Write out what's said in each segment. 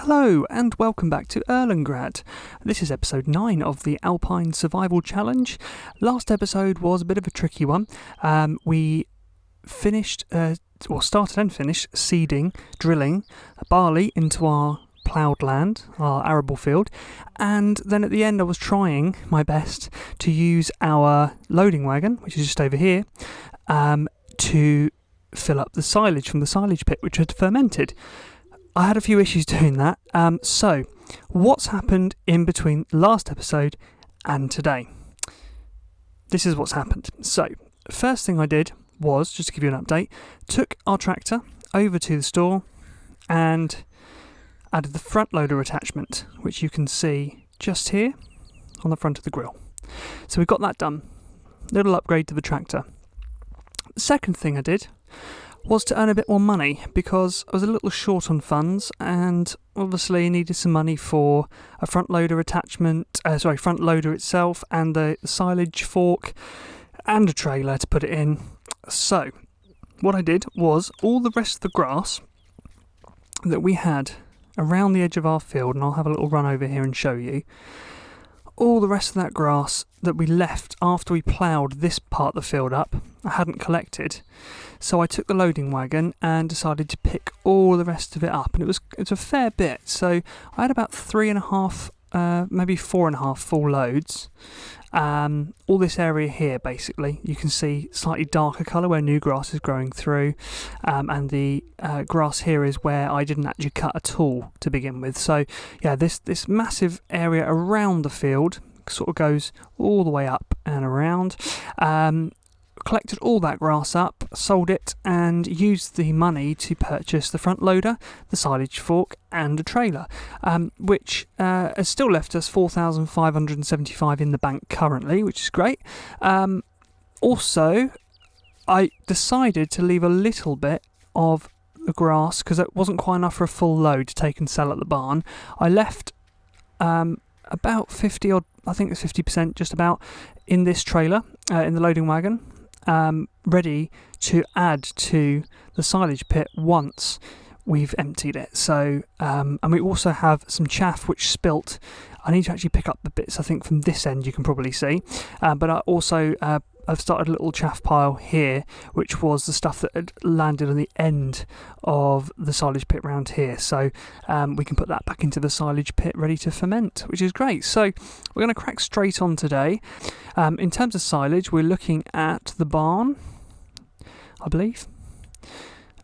Hello and welcome back to Erlengrat. This is episode 9 of the Alpine Survival Challenge. Last episode was a bit of a tricky one. We started and finished seeding, drilling barley into our ploughed land, our arable field, and then at the end I was trying my best to use our loading wagon, which is just over here, to fill up the silage from the silage pit which had fermented. I had a few issues doing that, so what's happened in between last episode and today? This is what's happened. So, first thing I did was, just to give you an update, took our tractor over to the store and added the front loader attachment, which you can see just here on the front of the grill. So we've got that done. Little upgrade to the tractor. The second thing I did was to earn a bit more money because I was a little short on funds and obviously needed some money for a front loader front loader itself and the silage fork and a trailer to put it in. So what I did was all the rest of the grass that we had around the edge of our field, and I'll have a little run over here and show you, all the rest of that grass that we left after we ploughed this part of the field up, I hadn't collected. So I took the loading wagon and decided to pick all the rest of it up, and it's a fair bit. So I had about 3.5, maybe 4.5 full loads. All this area here, basically, you can see slightly darker colour where new grass is growing through, and the grass here is where I didn't actually cut at all to begin with. So yeah, this massive area around the field sort of goes all the way up and around. Collected all that grass up, sold it, and used the money to purchase the front loader, the silage fork, and a trailer, which has still left us 4,575 in the bank currently, which is great. Also, I decided to leave a little bit of the grass because it wasn't quite enough for a full load to take and sell at the barn. I left about 50 odd, I think it's 50% just about, in this trailer, in the loading wagon. Ready to add to the silage pit once we've emptied it. So, and we also have some chaff which spilt. I need to actually pick up the bits, I think, from this end you can probably see. But I also I've started a little chaff pile here, which was the stuff that had landed on the end of the silage pit round here. So we can put that back into the silage pit ready to ferment, which is great. So we're going to crack straight on today. In terms of silage, we're looking at the barn, I believe.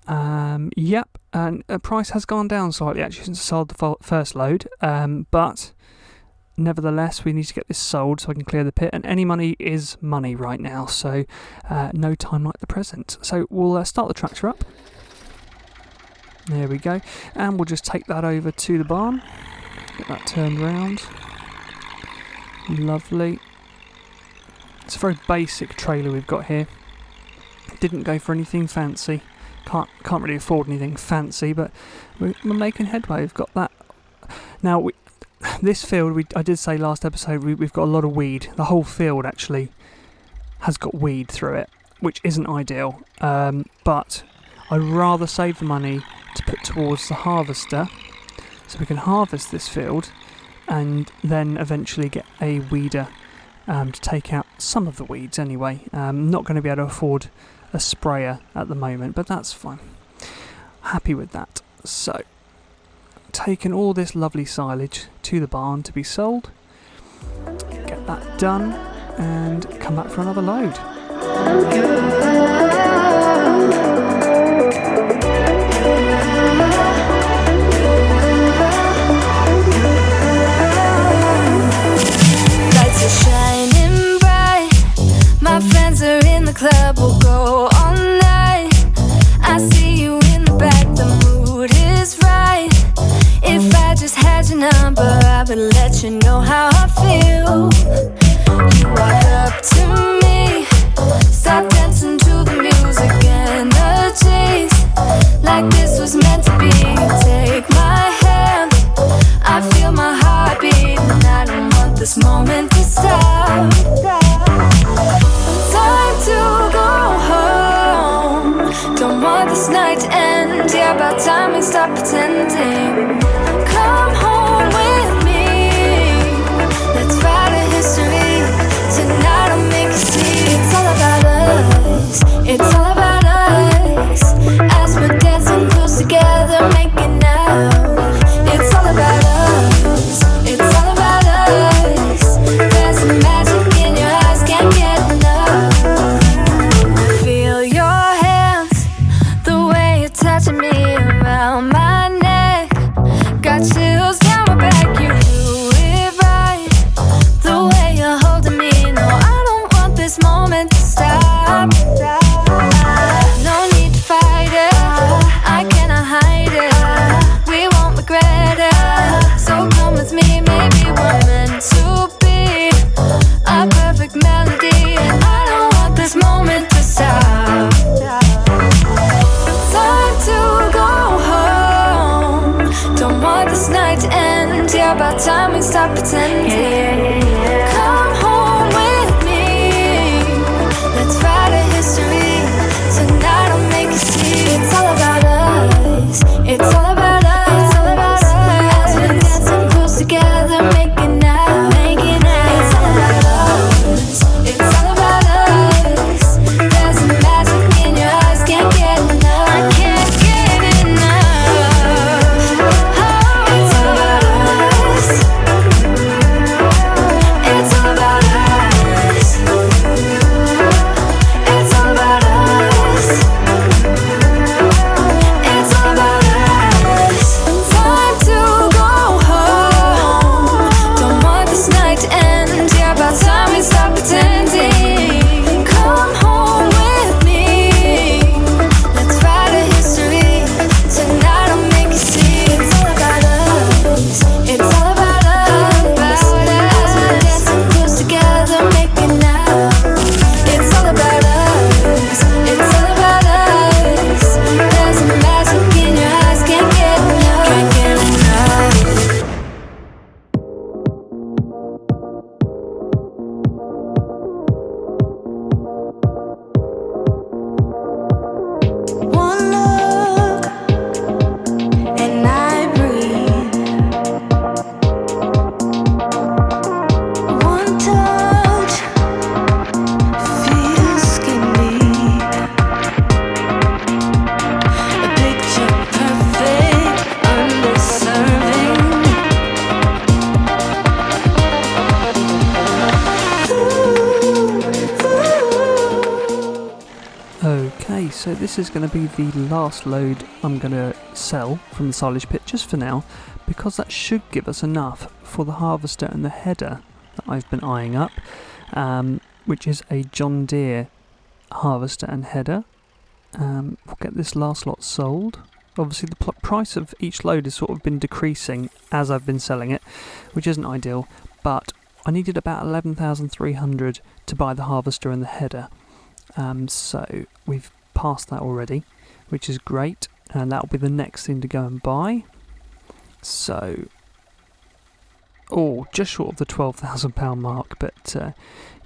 Yep, and the price has gone down slightly actually since I sold the first load, but nevertheless, we need to get this sold so I can clear the pit, and any money is money right now, so no time like the present. So we'll start the tractor up. There we go, and we'll just take that over to the barn. Get that turned round. Lovely. It's a very basic trailer we've got here. Didn't go for anything fancy. Can't really afford anything fancy, but we're making headway. We've got that. Now, this field, I did say last episode, we've got a lot of weed. The whole field actually has got weed through it, which isn't ideal. But I'd rather save the money to put towards the harvester, so we can harvest this field and then eventually get a weeder to take out some of the weeds anyway. Not going to be able to afford a sprayer at the moment, but that's fine. Happy with that. So, taking all this lovely silage to the barn to be sold, get that done, and come back for another load. Lights are shining bright, my friends are in the club, we'll go all night. I see you in the back, the mood is right. If I just had your number, I would let you know how I feel. You walk up to me, start dancing to the music, energies like this was meant to be. Take my hand, I feel my heart beat, and I don't want this moment to stop. Time to go home, don't want this night to end. Yeah, about time we stop pretending. Come It's all about us as we're dancing close together, making out. It's all about us. It's all about us. There's some magic in your eyes, can't get enough. Feel your hands, the way you're touching me around my neck. Got chills down my back, you do it right. The way you're holding me, no, I don't want this moment to stop. No need to fight it, I cannot hide it. We won't regret it, so come with me, maybe we're meant to be. A perfect melody, and I don't want this moment to stop. Time to go home, don't want this night to end. Yeah, about time we stop pretending. Come home with me, let's write a history. Tonight I'll make you see. It's all about us. It's all about us. It's all about us. As we're dancing close together, making out, making out. It's all about us. It's all about us. There's some magic in your eyes, can't get enough. I can't get enough. It's all about us. It's all about us. It's all about us. It's all about us. Time to go home, don't want this night to end. Yeah, about time we stop pretending. Come home with me, let's write a history. Tonight I'll make you see. It's all about us. It's all about us. As we're dancing close together, making out. It's all about us. It's all about us. There's some magic in your eyes, can't get enough. Can't get enough. One look and I breathe. One touch feels skinny. A picture perfect, underserving. Okay, so this is going to be the last load I'm going to sell from the silage pit just for now, because that should give us enough for the harvester and the header that I've been eyeing up, which is a John Deere harvester and header. We'll get this last lot sold. Obviously the price of each load has sort of been decreasing as I've been selling it, which isn't ideal, but I needed about 11,300 to buy the harvester and the header. So we've passed that already, which is great, and that'll be the next thing to go and buy. So, just short of the £12,000 mark, but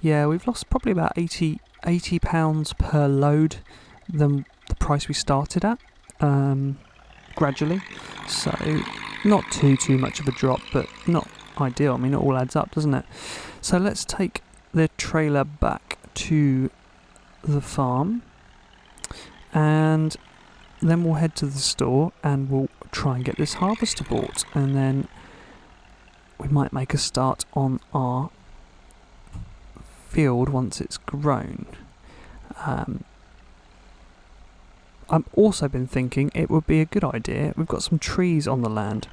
yeah, we've lost probably about £80 per load than the price we started at, gradually. So not too much of a drop, but not ideal. I mean, it all adds up, doesn't it? So let's take the trailer back to the farm, and then we'll head to the store and we'll try and get this harvester bought, and then we might make a start on our field once it's grown. I've also been thinking it would be a good idea, we've got some trees on the land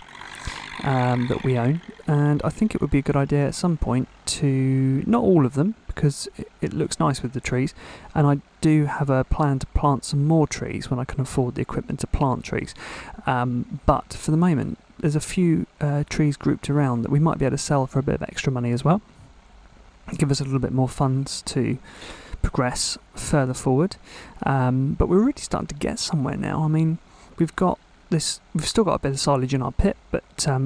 that we own, and I think it would be a good idea at some point to, not all of them because it looks nice with the trees, and I do have a plan to plant some more trees when I can afford the equipment to plant trees, but for the moment there's a few trees grouped around that we might be able to sell for a bit of extra money as well, give us a little bit more funds to progress further forward, but we're really starting to get somewhere now. I mean, we've still got a bit of silage in our pit, but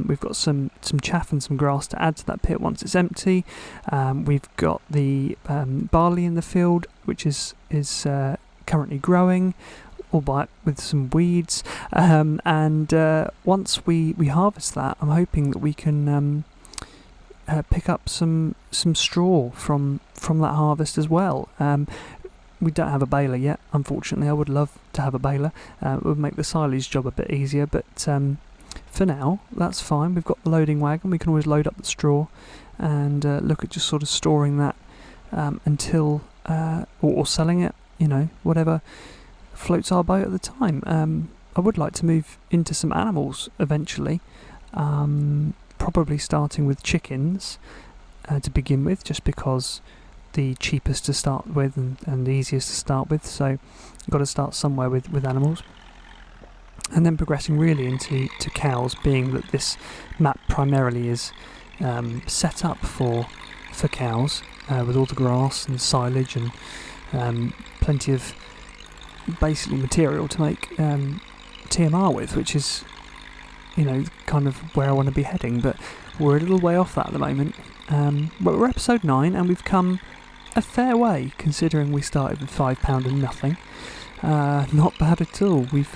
we've got some chaff and some grass to add to that pit once it's empty. We've got the barley in the field, which is currently growing, albeit with some weeds, and once we harvest that, I'm hoping that we can pick up some straw from that harvest as well. we don't have a baler yet, unfortunately. I would love to have a baler. It would make the silage job a bit easier, but for now, that's fine. We've got the loading wagon. We can always load up the straw and look at just sort of storing that until, or selling it, whatever floats our boat at the time. I would like to move into some animals eventually, probably starting with chickens to begin with, just because the cheapest to start with and the easiest to start with, so you've got to start somewhere with animals, and then progressing really into cows, being that this map primarily is set up for cows, with all the grass and silage and plenty of basically material to make TMR with, which is kind of where I want to be heading, but we're a little way off that at the moment. But we're episode 9 and we've come a fair way considering we started with £5 and nothing. Not bad at all. We've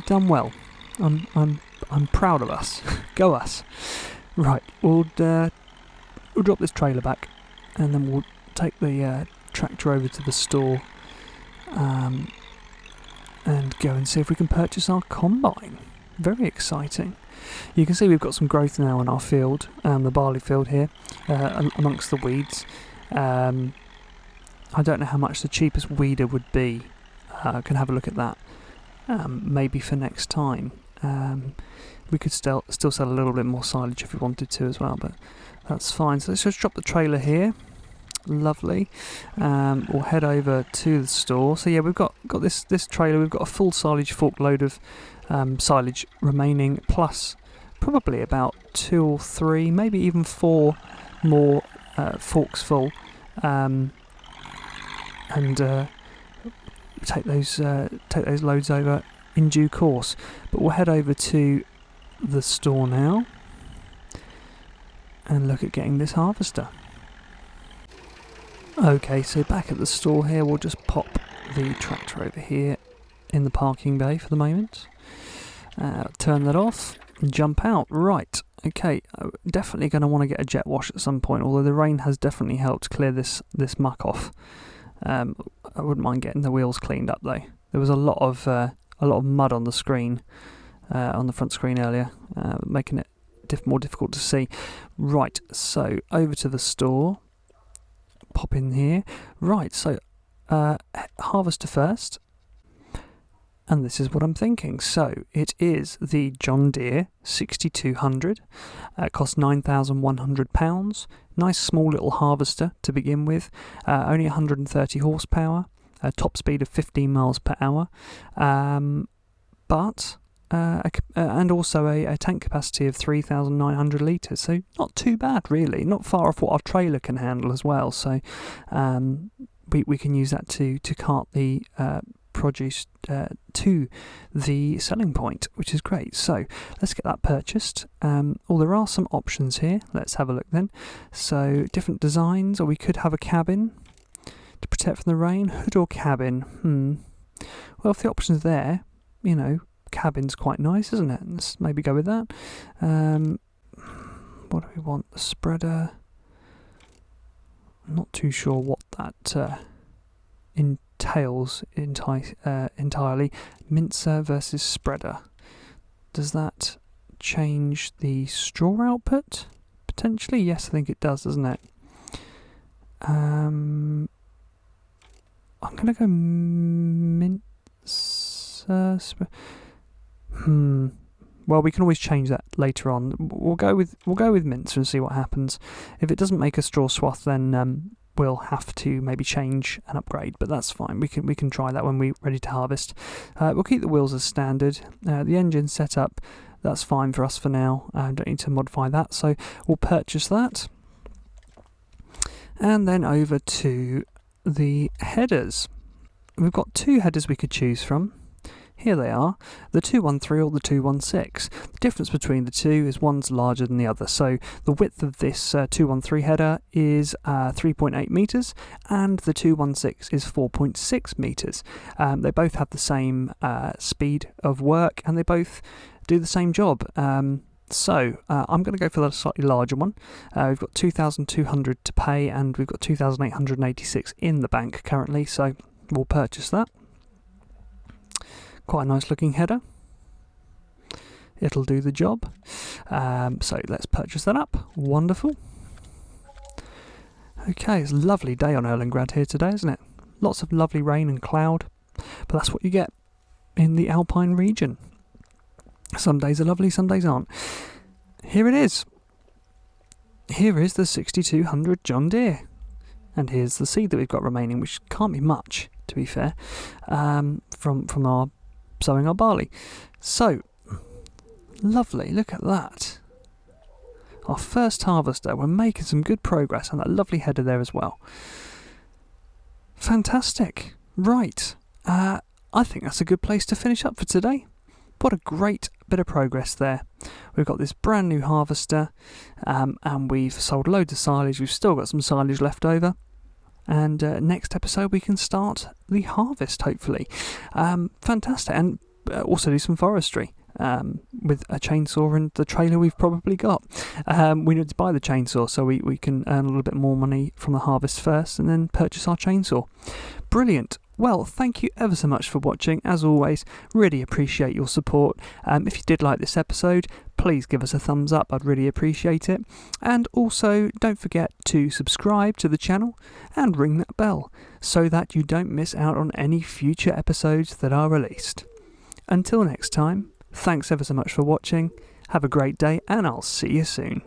done well. I'm proud of us. Go us. Right, we'll drop this trailer back and then we'll take the tractor over to the store and go and see if we can purchase our combine. Very exciting. You can see we've got some growth now in our field, the barley field here, amongst the weeds. I don't know how much the cheapest weeder would be. I can have a look at that maybe for next time. We could still sell a little bit more silage if we wanted to as well, but that's fine. So let's just drop the trailer here. Lovely. We'll head over to the store. So yeah, we've got this trailer. We've got a full silage fork load of silage remaining, plus probably about 2 or 3, maybe even 4 more forks full, and take those loads over in due course. But we'll head over to the store now and look at getting this harvester. Okay, so back at the store here, we'll just pop the tractor over here in the parking bay for the moment. Turn that off and jump out. Right, okay, definitely going to want to get a jet wash at some point, although the rain has definitely helped clear this muck off. I wouldn't mind getting the wheels cleaned up though. There was a lot of mud on the screen, on the front screen earlier, making it more difficult to see. Right, so over to the store. Pop in here. Right, so harvester first. And this is what I'm thinking. So it is the John Deere 6200. It costs £9,100. Nice small little harvester to begin with. Only 130 horsepower. Top speed of 15 miles per hour. But and also a tank capacity of 3,900 litres. So not too bad really. Not far off what our trailer can handle as well. So we can use that to cart the produce to the selling point, which is great. So let's get that purchased. There are some options here. Let's have a look then. So different designs, or we could have a cabin to protect from the rain. Hood or cabin? Well, if the option's there, cabin's quite nice, isn't it? Let's maybe go with that. What do we want? The spreader. I'm not too sure what that entails entirely. Mincer versus spreader. Does that change the straw output? Potentially, yes, I think it does, doesn't it? I'm going to go mincer. Well, we can always change that later on. We'll go with mincer and see what happens. If it doesn't make a straw swath, then we'll have to maybe change and upgrade. But that's fine. We can try that when we're ready to harvest. We'll keep the wheels as standard. The engine setup, that's fine for us for now. Don't need to modify that. So we'll purchase that, and then over to the headers. We've got 2 headers we could choose from. Here they are, the 213 or the 216. The difference between the two is one's larger than the other. So the width of this 213 header is 3.8 metres and the 216 is 4.6 metres. They both have the same speed of work and they both do the same job. So I'm going to go for the slightly larger one. We've got 2,200 to pay, and we've got 2,886 in the bank currently, so we'll purchase that. Quite a nice looking header. It'll do the job. So let's purchase that up. Wonderful. Okay, it's a lovely day on Erlengrat here today, isn't it? Lots of lovely rain and cloud, but that's what you get in the Alpine region. Some days are lovely, some days aren't. Here it is. Here is the 6200 John Deere. And here's the seed that we've got remaining, which can't be much, to be fair, from our sowing our barley. So, lovely, look at that. Our first harvester, we're making some good progress, and that lovely header there as well. Fantastic. Right, I think that's a good place to finish up for today. What a great bit of progress there. We've got this brand new harvester, and we've sold loads of silage. We've still got some silage left over. And next episode we can start the harvest, hopefully. Fantastic. And also do some forestry with a chainsaw and the trailer we've probably got. We need to buy the chainsaw so we can earn a little bit more money from the harvest first and then purchase our chainsaw. Brilliant. Well, thank you ever so much for watching. As always, really appreciate your support. If you did like this episode, please give us a thumbs up. I'd really appreciate it. And also, don't forget to subscribe to the channel and ring that bell so that you don't miss out on any future episodes that are released. Until next time, thanks ever so much for watching. Have a great day, and I'll see you soon.